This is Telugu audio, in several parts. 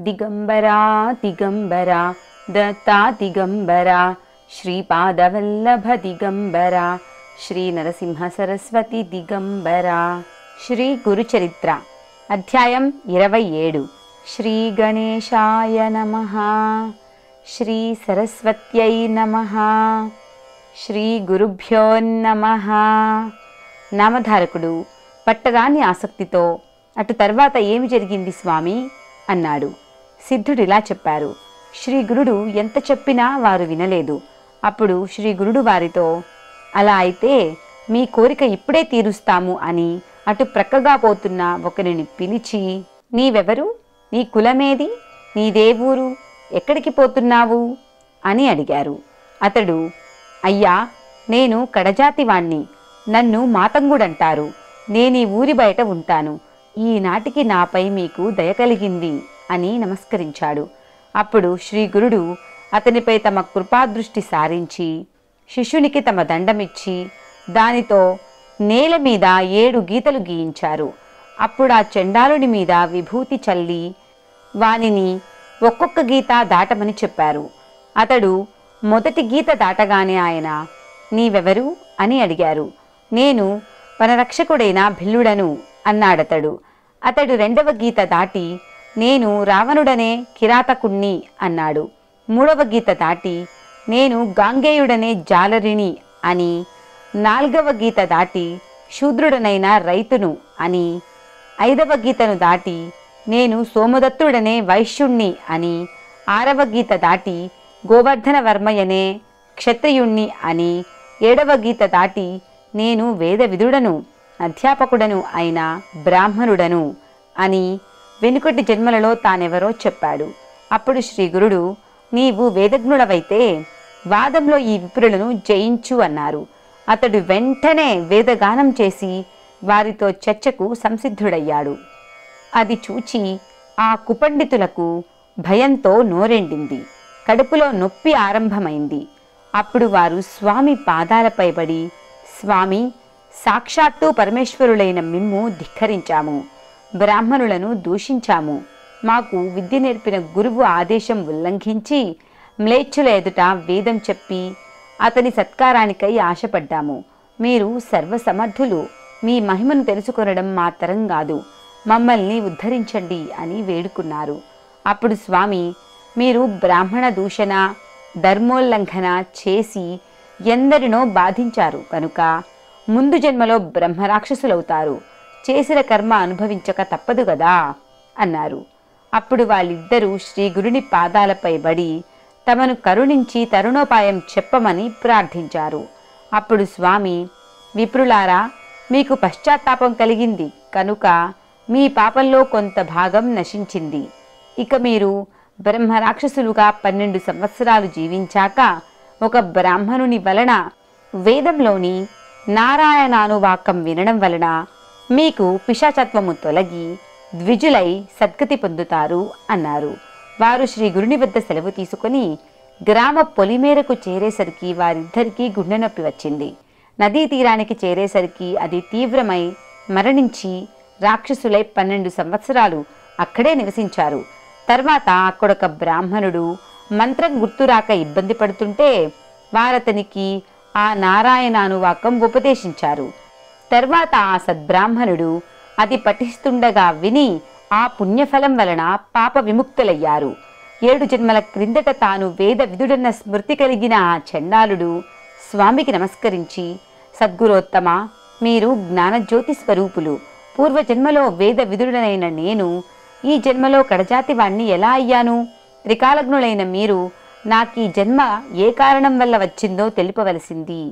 దిగంబరా దిగంబరా దత్తా దిగంబరా శ్రీపాదవల్లభ దిగంబరా శ్రీ నరసింహ సరస్వతి దిగంబరా. శ్రీ గురుచరిత్ర అధ్యాయం 27. శ్రీ గణేశాయ నమః. శ్రీ సరస్వత్యై నమః. శ్రీ గురుభ్యో నమః. నామధారకుడు పట్టరాని ఆసక్తితో అటు తర్వాత ఏమి జరిగింది స్వామి అన్నాడు. సిద్ధుడిలా చెప్పారు. శ్రీ గురుడు ఎంత చెప్పినా వారు వినలేదు. అప్పుడు శ్రీ గురుడు వారితో, అలా అయితే మీ కోరిక ఇప్పుడే తీరుస్తాము అని అటు ప్రక్కగా పోతున్న ఒకరిని పిలిచి, నీవెవరు, నీ కులమేది, నీదేవూరు, ఎక్కడికి పోతున్నావు అని అడిగారు. అతడు, అయ్యా, నేను కడజాతివాణ్ణి, నన్ను మాతంగుడంటారు, నేనీ ఊరి బయట ఉంటాను, ఈనాటికి నాపై మీకు దయ కలిగింది అని నమస్కరించాడు. అప్పుడు శ్రీ గురుడు అతనిపై తమ కృపాదృష్టి సారించి శిష్యునికి తమ దండమిచ్చి దానితో నేల మీద 7 గీతలు గీయించారు. అప్పుడు ఆ చండాలుడి మీద విభూతి చల్లి వానిని ఒక్కొక్క గీత దాటమని చెప్పారు. అతడు మొదటి గీత దాటగానే ఆయన, నీవెవరు అని అడిగారు. నేను వనరక్షకుడైన భిల్లుడను అన్నాడతడు. అతడు 2వ గీత దాటి, నేను రావణుడనే కిరాతకుణ్ణి అన్నాడు. 3వ గీత దాటి, నేను గాంగేయుడనే జాలరిని అని, 4వ గీత దాటి, శూద్రుడనైన రైతును అని, 5వ గీతను దాటి, నేను సోమదత్తుడనే వైశ్యుణ్ణి అని, 6వ గీత దాటి, గోవర్ధన వర్మయనే క్షత్రియుణ్ణి అని, 7వ గీత దాటి, నేను వేద విదుడను అధ్యాపకుడను అయిన బ్రాహ్మణుడను అని వెనుకటి జన్మలలో తానెవరో చెప్పాడు. అప్పుడు శ్రీ గురుడు, నీవు వేదజ్ఞుడవైతే వాదంలో ఈ విప్రులను జయించు అన్నారు. అతడు వెంటనే వేదగానం చేసి వారితో చర్చకు సంసిద్ధుడయ్యాడు. అది చూచి ఆ కుపండితులకు భయంతో నోరెండింది, కడుపులో నొప్పి ఆరంభమైంది. అప్పుడు వారు స్వామి పాదాలపై పడి, స్వామి, సాక్షాత్తు పరమేశ్వరులైన మిమ్ము ధిక్కరించాము, బ్రాహ్మణులను దూషించాము, మాకు విద్య నేర్పిన గురువు ఆదేశం ఉల్లంఘించి మ్లేచ్చుల ఎదుట వేదం చెప్పి అతని సత్కారానికై ఆశపడ్డాము. మీరు సర్వసమర్థులు, మీ మహిమను తెలుసుకొనడం మా తరం కాదు, మమ్మల్ని ఉద్ధరించండి అని వేడుకున్నారు. అప్పుడు స్వామి, మీరు బ్రాహ్మణ దూషణ ధర్మోల్లంఘన చేసి ఎందరినో బాధించారు కనుక ముందు జన్మలో బ్రహ్మరాక్షసులవుతారు, చేసిన కర్మ అనుభవించక తప్పదు గదా అన్నారు. అప్పుడు వాళ్ళిద్దరూ శ్రీ గురుని పాదాలపై పడి తమను కరుణించి తరుణోపాయం చెప్పమని ప్రార్థించారు. అప్పుడు స్వామి, విప్రులారా, మీకు పశ్చాత్తాపం కలిగింది కనుక మీ పాపంలో కొంత భాగం నశించింది. ఇక మీరు బ్రహ్మరాక్షసులుగా 12 సంవత్సరాలు జీవించాక ఒక బ్రాహ్మణుని వలన వేదంలోని నారాయణానువాకం వినడం వలన మీకు పిశాచత్వము తొలగి ద్విజులై సద్గతి పొందుతారు అన్నారు. వారు శ్రీ గురుని వద్ద సెలవు తీసుకుని గ్రామ పొలిమేరకు చేరేసరికి వారిద్దరికీ గుండె నొప్పి వచ్చింది. నదీ తీరానికి చేరేసరికి అది తీవ్రమై మరణించి రాక్షసులై 12 సంవత్సరాలు అక్కడే నివసించారు. తర్వాత అక్కడొక బ్రాహ్మణుడు మంత్రం గుర్తురాక ఇబ్బంది పడుతుంటే వారతనికి ఆ నారాయణానువాకం ఉపదేశించారు. తర్వాత ఆ సద్బ్రాహ్మణుడు అది పఠిస్తుండగా విని ఆ పుణ్యఫలం వలన పాప విముక్తులయ్యారు. 7 జన్మల క్రిందట తాను వేద విదుడన్న స్మృతి కలిగిన ఆ చండాలుడు స్వామికి నమస్కరించి, సద్గురోత్తమ, మీరు జ్ఞానజ్యోతి స్వరూపులు, పూర్వజన్మలో వేద విదుడనైన నేను ఈ జన్మలో కడజాతి వాణ్ణి ఎలా అయ్యాను? త్రికాలజ్ఞులైన మీరు నాకీ జన్మ ఏ కారణం వల్ల వచ్చిందో తెలుపవలసింది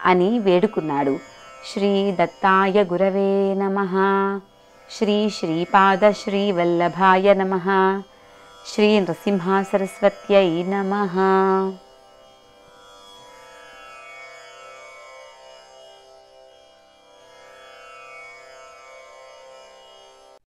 అని వేడుకున్నాడు. శ్రీ దత్తాయ గురవే నమః. శ్రీ శ్రీపాద శ్రీ వల్లభాయ నమః. శ్రీ నృసింహ సరస్వత్యై నమః.